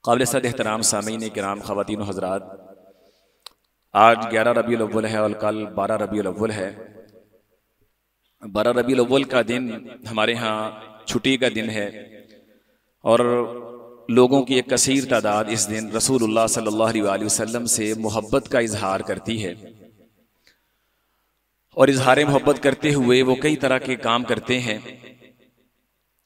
काबिल सद एहतराम सामीन किराम ख़वातीन हज़रात, आज 11 रबीउल अव्वल है और कल 12 रबीउल अव्वल है। 12 रबीउल अव्वल का दिन हमारे यहाँ छुट्टी का दिन है और लोगों की एक कसीर तादाद इस दिन रसूलुल्लाह सल्लल्लाहु अलैहि वसल्लम से मोहब्बत का इजहार करती है और इजहार मोहब्बत करते हुए वो कई तरह के काम करते हैं,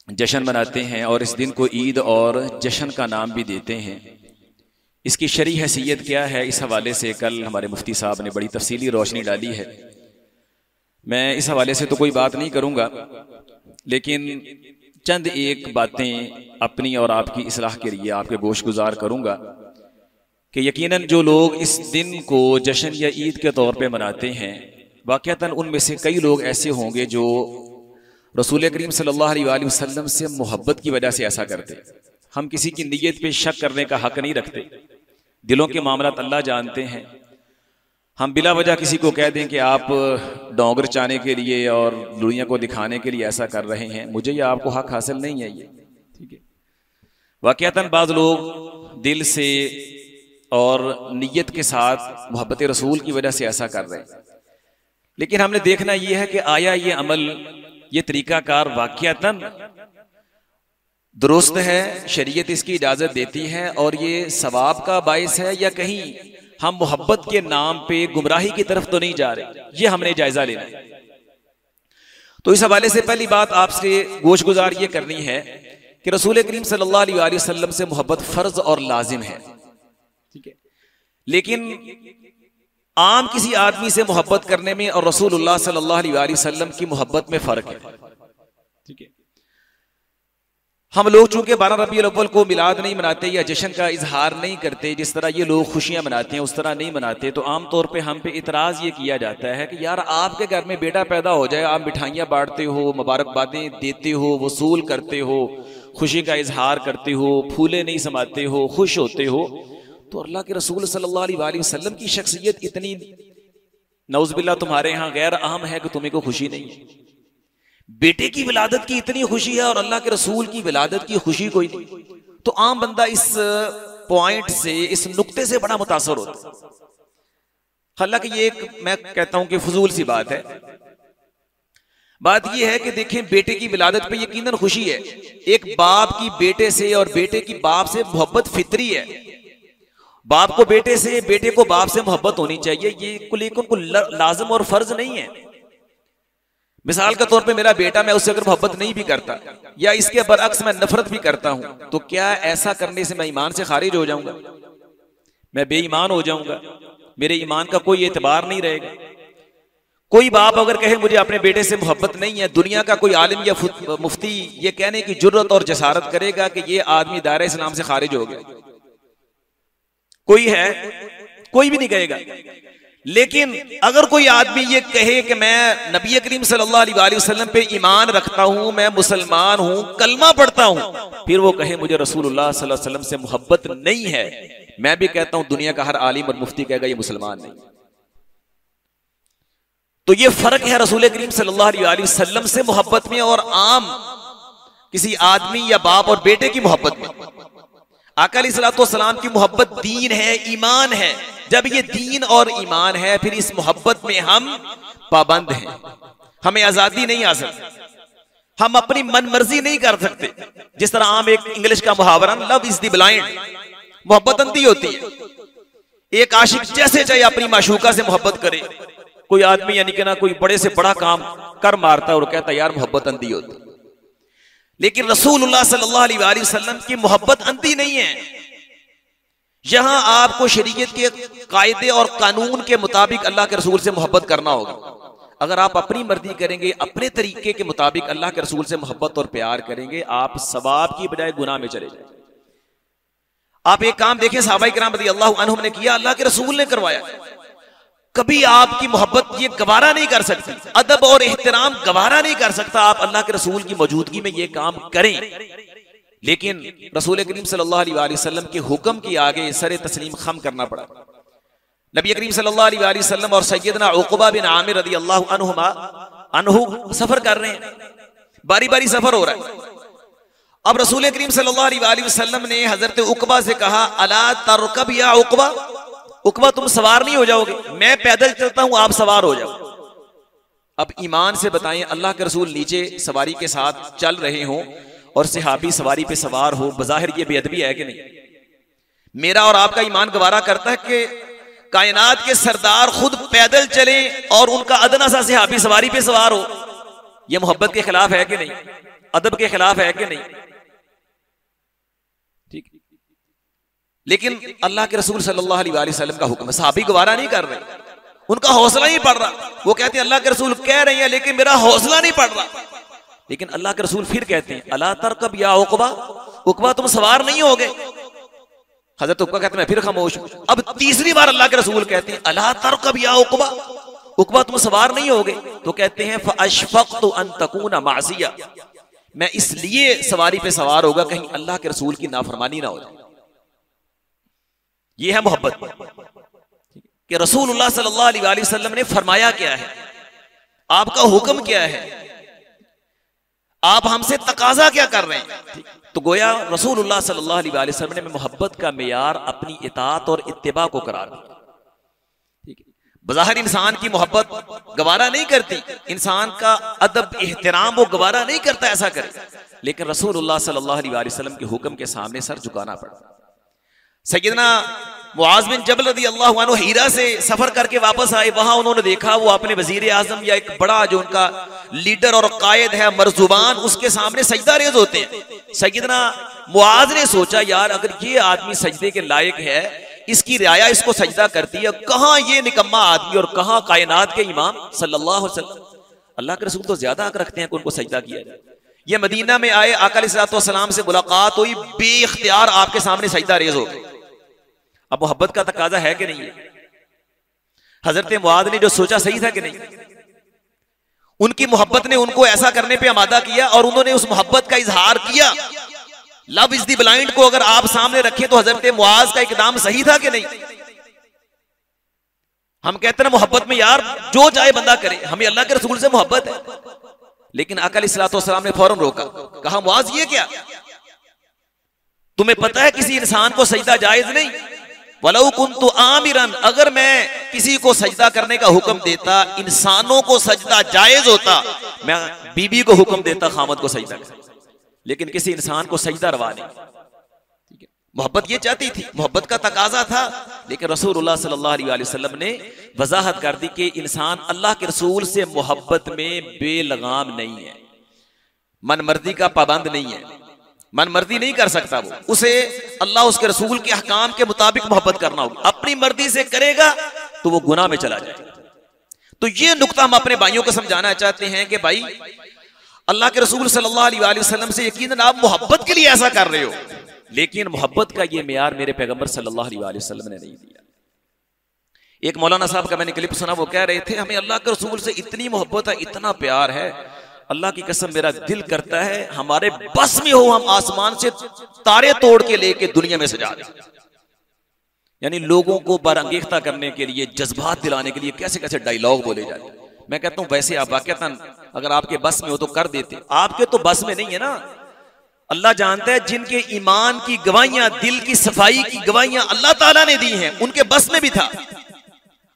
जश्न मनाते हैं और इस दिन को ईद और जश्न का नाम भी देते हैं। इसकी शरई हैसियत क्या है, इस हवाले से कल हमारे मुफ्ती साहब ने बड़ी तफसीली रोशनी डाली है। मैं इस हवाले से तो कोई बात नहीं करूँगा, लेकिन चंद एक बातें अपनी और आपकी इस्लाह के लिए आपके गोश गुजार करूँगा कि यकीनन जो लोग इस दिन को जश्न या ईद के तौर पे मनाते हैं, वाक़अतन उनमें से कई लोग ऐसे होंगे जो रसूल करीम सल्लल्लाहु अलैहि वसल्लम से मोहब्बत की वजह से ऐसा करते। हम किसी की नीयत पे शक करने का हक नहीं रखते, दिलों के मामलात अल्लाह जानते हैं। हम बिला वजह किसी को कह दें कि आप डोंगर चाने के लिए और दुनिया को दिखाने के लिए ऐसा कर रहे हैं, मुझे या आपको हक हासिल नहीं है ये, ठीक है। वाक़अतन बाज़ लोग दिल से और नीयत के साथ मोहब्बत रसूल की वजह से ऐसा कर रहे हैं, लेकिन हमने देखना यह है कि आया ये अमल, ये तरीकाकार वाक़अतन दुरुस्त है, शरीयत इसकी इजाजत देती है और ये सवाब का बाइस है, या कहीं हम मोहब्बत के नाम पे गुमराही की तरफ तो नहीं जा रहे, ये हमने जायजा लेना है। तो इस हवाले से पहली बात आपसे गोश गुजार ये करनी है कि रसूल करीम सल्लल्लाहु अलैहि वसल्लम से मोहब्बत फर्ज और लाजिम है, ठीक है। लेकिन आम किसी आदमी से मोहब्बत करने में और रसूलुल्लाह सल्लल्लाहु अलैहि वसल्लम की मोहब्बत में फर्क है, ठीक है। हम लोग चूंकि 12 रबीउल अव्वल को मिलाद नहीं मनाते या जश्न का इजहार नहीं करते, जिस तरह ये लोग खुशियां मनाते हैं उस तरह नहीं मनाते, तो आम तौर पे हम पे इतराज ये किया जाता है कि यार आपके घर में बेटा पैदा हो जाए, आप मिठाइयाँ बांटते हो, मुबारकबादें देते हो, वसूल करते हो, खुशी का इजहार करते हो, फूले नहीं समाते हो, खुश होते हो, तो अल्लाह के रसूल सल्लल्लाहु अलैहि वसल्लम की शख्सियत इतनी नौज़बिल्लाह तुम्हारे यहाँ गैर अहम है कि तुम्हें को खुशी नहीं है। बेटे की विलादत की इतनी खुशी है और अल्लाह के रसूल की विलादत की खुशी कोई नहीं, तो आम बंदा इस पॉइंट से, इस नुक्ते से बड़ा मुतासर होता है। हालांकि ये एक मैं कहता हूं कि फजूल सी बात है। बात यह है कि देखें, बेटे की विलादत पे यकीनन खुशी है। एक बाप की बेटे से और बेटे की बाप से मोहब्बत फितरी है। बाप को बेटे से, बेटे को बाप से मोहब्बत होनी चाहिए, ये लेकिन लाजिम और फर्ज नहीं है। मिसाल के तौर पे मेरा बेटा, मैं उससे अगर मोहब्बत नहीं भी करता या इसके बरअक्स मैं नफरत भी करता हूं, तो क्या ऐसा करने से मैं ईमान से खारिज हो जाऊंगा? मैं बेईमान हो जाऊंगा? मेरे ईमान का कोई एतबार नहीं रहेगा। कोई बाप अगर कहे मुझे अपने बेटे से मोहब्बत नहीं है, दुनिया का कोई आलिम या मुफ्ती ये कहने की जुर्रत और जसारत करेगा कि ये आदमी दायरे इस्लाम से खारिज हो गया? कोई है? कोई भी नहीं कहेगा। लेकिन अगर कोई आदमी ये कहे कि मैं नबी करीम सल्लल्लाहु अलैहि वसल्लम पे ईमान रखता हूं, मैं मुसलमान हूं, कलमा पढ़ता हूं, फिर वो कहे मुझे रसूलुल्लाह सल्लल्लाहु अलैहि वसल्लम से मोहब्बत नहीं है, मैं भी कहता हूं दुनिया का हर आलिम और मुफ्ती कहेगा ये मुसलमान नहीं। तो ये फर्क है रसूल करीम सल्लल्लाहु अलैहि वसल्लम से मोहब्बत में और आम किसी आदमी या बाप और बेटे की मोहब्बत में। आका अलैहिस्सलाम की मोहब्बत दीन है, ईमान है। जब ये दीन और ईमान है, फिर इस मोहब्बत में हम पाबंद हैं, हमें आजादी नहीं आ सकती, हम अपनी मन मर्जी नहीं कर सकते। जिस तरह आम एक इंग्लिश का मुहावरा, लव इज द ब्लाइंड, मोहब्बत अंधी होती है। एक आशिक जैसे चाहे अपनी माशूका से मोहब्बत करे, कोई आदमी यानी कि ना कोई बड़े से बड़ा काम कर मारता है और कहता है यार मोहब्बत अंधी होती, लेकिन रसूलुल्लाह सल्लल्लाहु अलैहि वसल्लम की मोहब्बत अंधी नहीं है। यहां आपको शरीयत के कायदे और कानून के मुताबिक अल्लाह के रसूल से मोहब्बत करना होगा। अगर आप अपनी मर्जी करेंगे, अपने तरीके के मुताबिक अल्लाह के रसूल से मोहब्बत और प्यार करेंगे, आप सवाब की बजाय गुनाह में चले जाएंगे। आप एक काम देखें, सहाबा किराम रज़ियल्लाहु अन्हुम ने किया, अल्लाह के रसूल ने करवाया। कभी आपकी मोहब्बत ये गवारा नहीं कर सकती, अदब और एहतराम गवारा नहीं कर सकता आप अल्लाह के रसूल की मौजूदगी में ये काम करें, लेकिन रसूल करीम सल्लल्लाहु अलैहि वसल्लम के हुक्म के आगे सरे तस्लीम खम करना पड़ा। नबी करीम सल्लल्लाहु अलैहि वसल्लम और सैयदना उक़बा बिन आमिर रज़ियल्लाहु अन्हु सफर कर रहे हैं, बारी बारी सफर हो रहा है। अब रसूल करीम सल्लल्लाहु अलैहि वसल्लम ने हजरत उकबा से कहा, अला तरकब या उकबा, उकबा तुम सवार नहीं हो जाओगे, मैं पैदल चलता हूं, आप सवार हो जाओ। अब ईमान से बताएं, अल्लाह के रसूल नीचे सवारी के साथ चल रहे हों और सहाबी सवारी पे सवार हो, बज़ाहिर ये बेअदबी है कि नहीं? मेरा और आपका ईमान गवारा करता है कि कायनात के सरदार खुद पैदल चले और उनका अदना सा सहाबी सवारी पे सवार हो? यह मोहब्बत के खिलाफ है कि नहीं? अदब के खिलाफ है कि नहीं? ठीक। लेकिन अल्लाह के रसूल सल्लल्लाहु अलैहि वसल्लम का हुक्म, सहाबी गवारा नहीं कर रहे, उनका हौसला नहीं पड़ रहा। वो कहते हैं अल्लाह के रसूल कह रहे हैं लेकिन मेरा हौसला नहीं पड़ रहा। लेकिन अल्लाह के रसूल फिर कहते हैं, अला तरकब या उकबा, उकबा तुम सवार नहीं होगे। हजरत उकबा कहते हैं मैं फिर खामोश हूं। अब तीसरी बार अल्लाह के रसूल कहते हैं, अला तरकब या उकबा, उकबा तुम सवार नहीं होगे। तो कहते हैं फअशफक़तु अन तकूना मासिया, मैं इसलिए सवारी पे सवार होगा कहीं अल्लाह के रसूल की नाफरमानी ना हो जाए। यह है मोहब्बत कि रसूलुल्लाह सल्लल्लाहु अलैहि वसल्लम ने फरमाया क्या है, आपका हुक्म क्या है, आप हमसे तकाजा क्या कर रहे हैं। तो गोया रसूलुल्लाह सल्लल्लाहु अलैहि वसल्लम ने मोहब्बत का मेयार अपनी इताअत और इत्तिबा को करार दिया। बज़ाहिर इंसान की मोहब्बत गवारा नहीं करती, इंसान का अदब एहतराम वो गवारा नहीं करता ऐसा करे, लेकिन रसूलुल्लाह सल्लल्लाहु अलैहि वसल्लम के हुक्म के सामने सर झुकाना पड़ता। सैयदना मुआज़ बिन जबल रज़ी अल्लाहु अन्हु हीरा से सफर करके वापस आए, वहां उन्होंने देखा वो अपने वजीर आजम या एक बड़ा जो उनका लीडर और कायद है मरजुबान, उसके सामने सजदा रेज होते हैं। सैयदना मुआज़ ने सोचा यार अगर ये आदमी सजदे के लायक है, इसकी रियाया इसको सजदा करती है, कहां ये निकम्मा आदमी और कहां कायनात के इमाम सल्लल्लाहु अलैहि वसल्लम। अल्लाह के रसूल तो ज्यादा हक रखते हैं कि उनको सजदा किया जाए। ये मदीना में आए, आका अलैहिस्सलातु वस्सलाम से मुलाकात हुई, बेइख्तियार आपके सामने सजदा रेज हो गए। अब मोहब्बत का तकाजा है कि नहीं है? हजरत मुआज़ ने जो सोचा सही था कि नहीं? उनकी मोहब्बत ने उनको ऐसा करने पे आमादा किया और उन्होंने उस मोहब्बत का इजहार किया। लव इज द ब्लाइंड को अगर आप सामने रखें तो हजरत मुआज़ का इकदाम सही था कि नहीं? हम कहते हैं मोहब्बत में यार जो चाहे बंदा करे, हमें अल्लाह के रसूल से मोहब्बत है, लेकिन आका अलैहिस्सलातु वस्सलाम ने फौरन रोका, कहा मुआज़ ये क्या, तुम्हें पता है किसी इंसान को सजदा जायज नहीं। वलौ कुन्तु आमिरन, अगर मैं किसी को सजदा करने का हुक्म देता, इंसानों को सजदा जायज होता, मैं बीबी को हुक्म देता खामद को सजदा कर, लेकिन किसी इंसान को सजदा रवा नहीं। ठीक है, मोहब्बत ये चाहती थी, मोहब्बत का तकाजा था, लेकिन रसूलुल्लाह सल्लल्लाहु अलैहि वसल्लम ने वजाहत कर दी कि इंसान अल्लाह के रसूल से मोहब्बत में बेलगाम नहीं है, मनमर्जी का पाबंद नहीं है, मनमर्जी नहीं कर सकता वो, उसे अल्लाह उसके रसूल के अहकाम के मुताबिक मोहब्बत करना होगी। अपनी मर्जी से करेगा तो वो गुनाह में चला जाएगा। तो ये नुक्ता हम अपने भाइयों को समझाना चाहते हैं कि भाई अल्लाह के रसूल सल्लल्लाहु अलैहि वसल्लम से यकीनन आप मोहब्बत के लिए ऐसा कर रहे हो, लेकिन मोहब्बत का ये मेयार मेरे पैगंबर सल्लल्लाहु अलैहि वसल्लम ने नहीं दिया। एक मौलाना साहब का मैंने क्लिप सुना, वो कह रहे थे हमें अल्लाह के रसूल से इतनी मोहब्बत है, इतना प्यार है, अल्लाह की कसम मेरा दिल करता है हमारे बस में हो हम आसमान से तारे तोड़ के लेके दुनिया में सजा दें। यानी लोगों को बरअंगेख्ता करने के लिए, जज्बात दिलाने के लिए कैसे कैसे डायलॉग बोले जाते। मैं कहता हूं वैसे आप वाकईतन अगर आपके बस में हो तो कर देते, आपके तो बस में नहीं है ना। अल्लाह जानता है जिनके ईमान की गवाहियां, दिल की सफाई की गवाहियां अल्लाह ताला ने दी हैं, उनके बस में भी था।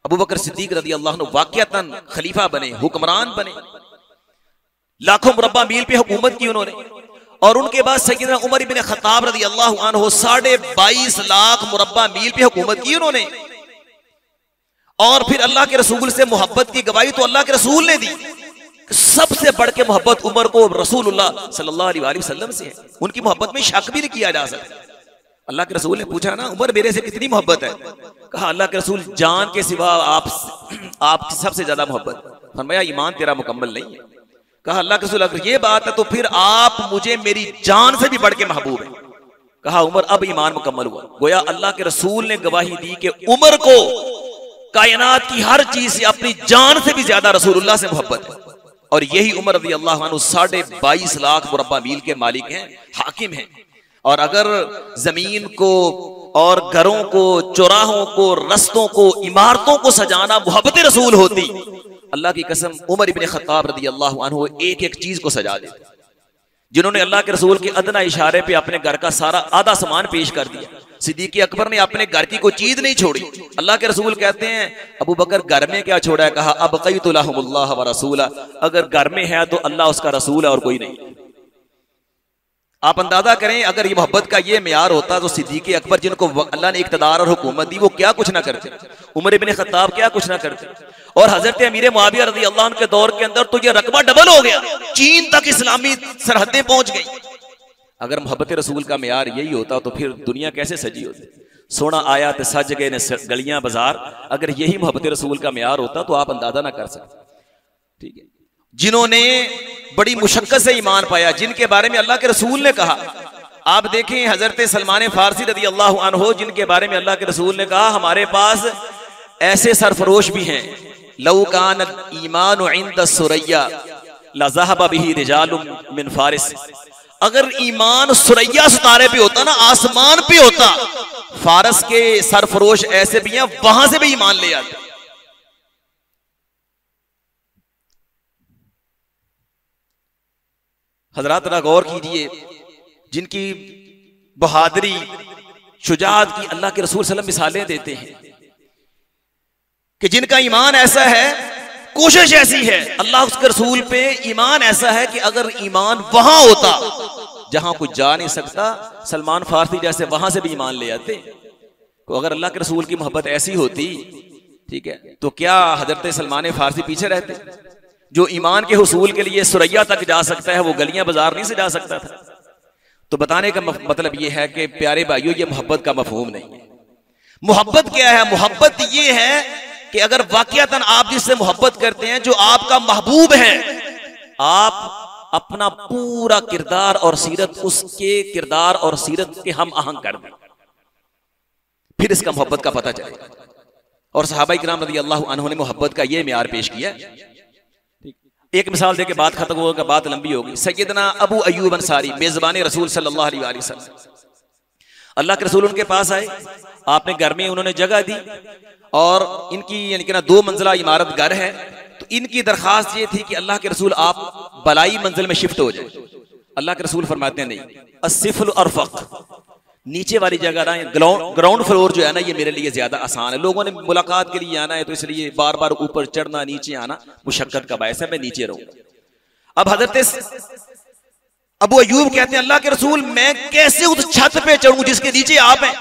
अबू बकर सिद्दीक रज़ी अल्लाह अन्हु वाकईतन खलीफा बने, हुक्मरान बने, लाखों मुरब्बा मील पे हुकूमत की उन्होंने, और उनके बाद सैयदना उमर इब्न खत्ताब रज़ी अल्लाह अन्हु 22.5 लाख मुरब्बा मील पे हुकूमत की उन्होंने। और फिर अल्लाह के रसूल से मोहब्बत की गवाही तो अल्लाह के रसूल ने दी। सबसे बढ़ के मोहब्बत उमर को रसूलुल्लाह सल्लल्लाहु अलैहि वसल्लम से है, उनकी मोहब्बत में शक भी नहीं किया जा सकता। अल्लाह के रसूल ने पूछा ना उमर मेरे से कितनी मोहब्बत है? कहा अल्लाह के रसूल जान के सिवा आप सबसे ज्यादा मोहब्बत। फरमाया ईमान तेरा मुकम्मल नहीं है। कहा अल्लाह के रसूल अगर ये बात है तो फिर आप मुझे मेरी जान से भी बढ़ के महबूब है। कहा उमर अब ईमान मुकम्मल हुआ। गोया अल्लाह के रसूल ने गवाही दी कि उमर को कायनात की हर चीज से, अपनी जान से भी ज्यादा रसूलुल्लाह से मोहब्बत है। और यही उमर रज़ी अल्लाह अन्हु 22.5 लाख मुरब्बा मील के मालिक हैं, हाकिम हैं। और अगर जमीन को और घरों को, चौराहों को, रस्तों को, इमारतों को सजाना मोहब्बत रसूल होती, अल्लाह की कसम उमर इब्न खत्ताब रज़ी अल्लाह अन्हु एक एक चीज को सजा देते। जिन्होंने अल्लाह के रसूल के अदना इशारे पे अपने घर का सारा आधा सामान पेश कर दिया। सिद्दीक अकबर ने अपने घर की कोई चीज नहीं छोड़ी। अल्लाह के रसूल कहते हैं अबू बकर घर में क्या छोड़ा है? कहा अबक़ैतु लहुमुल्लाह व रसूला, अगर घर में है तो अल्लाह उसका रसूल है और कोई नहीं। आप अंदाजा करें अगर ये मोहब्बत का ये मेयार होता तो सिद्दीक अकबर जिनको अल्लाह ने इक़्तिदार और हुकूमत दी वो क्या कुछ ना करते, उमर इब्न खत्ताब क्या कुछ ना करते, और हजरत अमीर मुआविया रज़ी अल्लाह अन्हु के दौर के अंदर तो ये रकबा डबल हो गया, चीन तक इस्लामी सरहदें पहुंच गई। अगर मोहब्बत रसूल का मेयार यही होता तो फिर दुनिया कैसे सजी होती? सोना आया तो सज गए ने गलियां बाजार। अगर यही मोहब्बत रसूल का मेयार होता तो आप अंदाजा ना कर सकते। ठीक है, जिन्होंने बड़ी मुशक्कत से ईमान पाया, जिनके बारे में अल्लाह के रसूल ने कहा, आप देखें हजरत सलमान फारसी रज़ी अल्लाह अन्हु, जिनके बारे में अल्लाह के रसूल ने कहा हमारे पास ऐसे सरफरोश भी हैं, लौ कान ईमान इंद सुरैया लज़हब बिही रिजालुम मिन फारिस, अगर ईमान सुरैया सितारे पे होता ना, आसमान पे होता, फारस के सरफरोश ऐसे भी हैं वहां से भी ईमान ले आते। हजरात जरा गौर कीजिए, जिनकी बहादुरी शुजाअत की अल्लाह के रसूल सल्लल्लाहु अलैहि वसल्लम मिसालें देते हैं कि जिनका ईमान ऐसा है, कोशिश ऐसी है, अल्लाह उसके रसूल पे ईमान ऐसा है कि अगर ईमान वहां होता जहां कोई जा नहीं सकता, सलमान फारसी जैसे वहां से भी ईमान ले आते। तो अगर अल्लाह के रसूल की मोहब्बत ऐसी होती, ठीक है, तो क्या हजरत सलमान फारसी पीछे रहते? जो ईमान के हुसूल के लिए सुरैया तक जा सकता है वो गलियां बाजार नहीं से जा सकता था। तो बताने का मतलब ये है कि प्यारे भाइयों, ये मोहब्बत का मफहूम नहीं है। मोहब्बत क्या है? मोहब्बत ये है कि अगर वाकयातन आप जिससे मोहब्बत करते हैं, जो आपका महबूब है, आप अपना पूरा किरदार और सीरत उसके किरदार और सीरत के हम आहंग कर दें, फिर इसका मोहब्बत का पता चलेगा। और सहाबा किराम रज़ी अल्लाह अन्हुम ने मोहब्बत का ये मेयार पेश किया। एक मिसाल दे के बात खत्म होगा, बात लंबी होगी। सैयदना अबू अय्यूब अंसारी मेजबान रसूल सल्लल्लाहु अलैहि वसल्लम, अल्लाह के रसूल उनके पास आए, आपने घर में उन्होंने जगह दी और इनकी यानी कि ना 2 मंजिला इमारत घर है। तो इनकी दरखास्त ये थी कि अल्लाह के रसूल आप बलाई मंजिल में शिफ्ट हो जाए। अल्लाह के रसूल फरमाते हैं नहीं, अस्सिफल अरफक, नीचे वाली जगह ना, ग्राउंड फ्लोर जो है ना, ये मेरे लिए ज्यादा आसान है। लोगों ने मुलाकात के लिए आना है तो इसलिए बार बार ऊपर चढ़ना नीचे आना मुशक्कत का बायस है, मैं नीचे रहूं। अब हजरत अबू अय्यूब कहते हैं अल्लाह के रसूल मैं कैसे उस छत पे चढ़ूं जिसके नीचे आप हैं?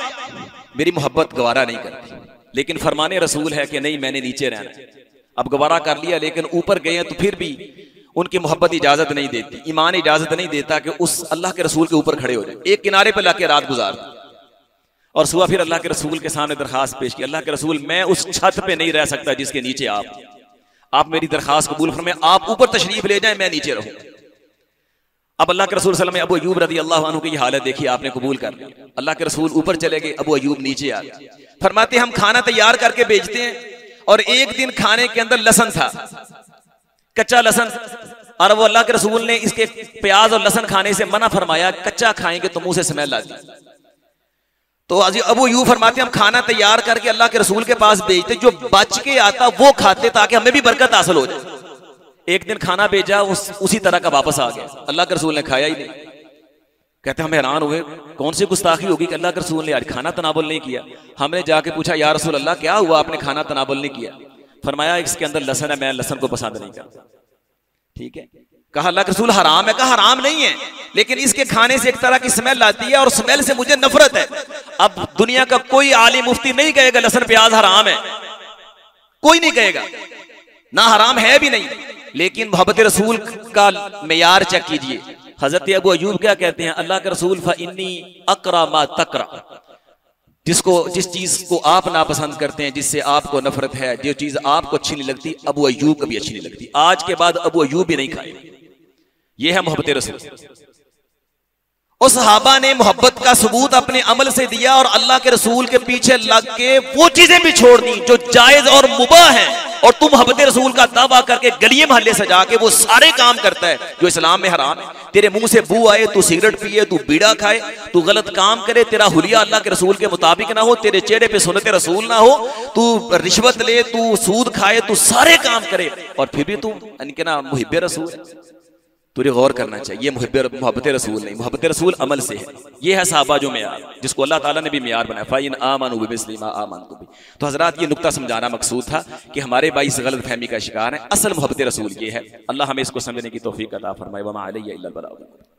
मेरी मोहब्बत गवारा नहीं करती। लेकिन फरमाने रसूल है कि नहीं, मैंने नीचे रहना है। अब गवारा कर लिया, लेकिन ऊपर गए तो फिर भी उनकी मोहब्बत इजाजत नहीं देती, ईमान इजाजत नहीं देता कि उस अल्लाह के रसूल के ऊपर खड़े हो जाए। एक किनारे पर लाके रात गुजार और सुबह फिर अल्लाह के रसूल के सामने दरखास्त पेश की, अल्लाह के रसूल मैं उस छत पे नहीं रह सकता जिसके नीचे आप मेरी दरखास्त कबूल फरमाएं, आप ऊपर तशरीफ ले जाएं, मैं नीचे रहूं। अब अल्लाह के रसूल सल्लल्लाहु अलैहि वसल्लम अबू अय्यूब रज़ी अल्लाह अन्हु की हालत देखी, आपने कबूल कर लिया। अल्लाह के रसूल ऊपर चले गए, अबू अय्यूब नीचे आ गए। फरमाते हम खाना तैयार करके भेजते हैं और एक दिन खाने के अंदर लहसन था, कच्चा लहसन, और वो अल्लाह के रसूल ने इसके प्याज और लहसन खाने से मना फरमाया, कच्चा खाएंगे तो मुंह से स्मेल आती। तो अबू अय्यूब फरमाते हम खाना तैयार करके अल्लाह के रसूल के पास भेजते, जो बच के आता वो खाते ताकि हमें भी बरकत हासिल हो जाए। एक दिन खाना भेजा, उसी तरह का वापस आ गया, अल्लाह के रसूल ने खाया ही नहीं। कहते हम हैरान हुए, कौन सी गुस्ताखी होगी कि अल्लाह के रसूल ने आज खाना तनावुल नहीं किया। हमने जाके पूछा या रसूल अल्लाह क्या हुआ, आपने खाना तनावुल नहीं किया? फरमाया इसके अंदर लहसन है, मैं लहसन को पसंद नहीं करता। ठीक है, कहा अल्लाह के रसूल हराम है? कहा हराम नहीं है, लेकिन इसके खाने से एक तरह की स्मेल आती है और स्मेल से मुझे नफरत है। अब दुनिया का कोई आलिम मुफ्ती नहीं कहेगा लहसन प्याज हराम है, कोई नहीं कहेगा, ना हराम है भी नहीं। लेकिन मोहब्बत रसूल का मेयार चेक कीजिए। हजरत अबू अय्यूब क्या कहते हैं, अल्लाह के रसूल फइन्नी अकरा मा तकरा, जिस चीज को आप नापसंद करते हैं, जिससे आपको नफरत है, जो चीज आपको अच्छी नहीं लगती, अबू अय्यूब कभी अच्छी नहीं लगती। आज के बाद अबू अय्यूब भी नहीं खाए। यह है मोहब्बत रसूल। उस सहाबा ने मोहब्बत का सबूत अपने अमल से दिया और अल्लाह के रसूल के पीछे लग के वो चीजें भी छोड़ दी जो जायज और मुबाह है, और तुम मोहब्बत रसूल का दावा करके गलिये मोहल्ले सजा के वो सारे काम करता है जो इस्लाम में हराम है। तेरे मुंह से बू आए, तू सिगरेट पिए, तू बीड़ा खाए, तू गलत काम करे, तेरा हुलिया अल्लाह के रसूल के मुताबिक ना हो, तेरे चेहरे पे सुन्नत रसूल ना हो, तू रिश्वत ले, तू सूद खाए, तू सारे काम करे और फिर भी तू ना मुहिब्बे रसूल है। तुझे गौर करना चाहिए, ये मोहब्बत रसूल नहीं, मोहब्बत रसूल अमल से है। ये है सहाबा जो मेयार, जिसको अल्लाह ताला ने भी मेयार बनाया, फ़इन आमनू बिमिस्लि मा आमनतु बि। तो हजरात, ये नुक्ता समझाना मकसूद था कि हमारे भाई इस गलत फहमी का शिकार है। असल मोहब्बत रसूल ये है। अल्लाह हमें इसको समझने की तौफीक अता फरमाए। वमा अलैया इल्लल बलाग।